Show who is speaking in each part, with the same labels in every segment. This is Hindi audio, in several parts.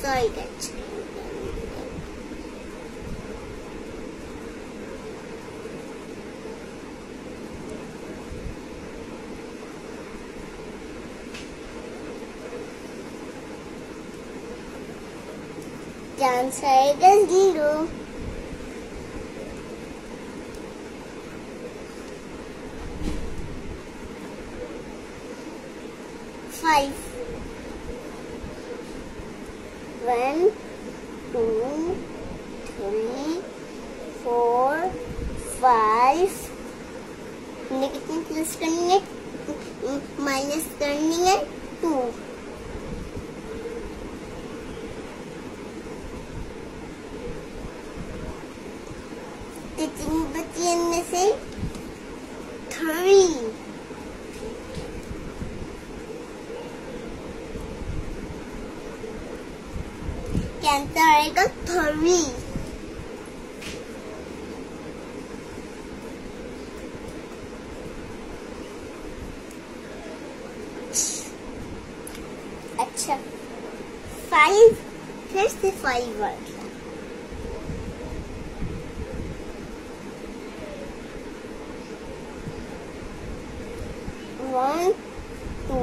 Speaker 1: Sorry guys. आंसर आएगा 0। 5 1 2 3 4 5 हमने कितनी प्लस करनी है, माइनस करनी है 2। कितनी बची इनमें से 3। आंसर आएगा 3। अच्छा 5 फिर से 5 वर्ड 1 2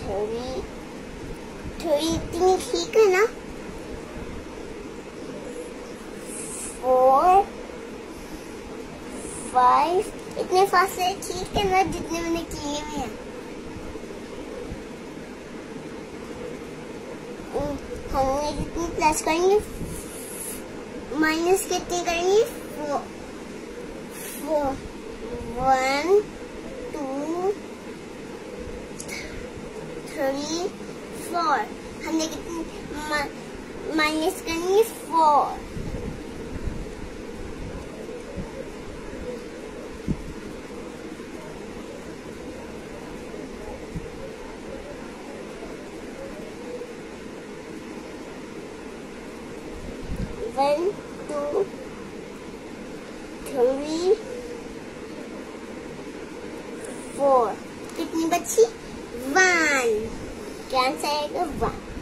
Speaker 1: 3 इतनी ठीक है ना। 4 5 इतने फासले ठीक है ना जितने मैंने किए हुए हैं। हमने जितनी प्लस करेंगे माइनस कितनी करेंगे 4 1 2 3 4 हमने कितनी माइनस करनी 4। One 2 3 4 कितनी बची 1। क्या आंसर आएगा 1।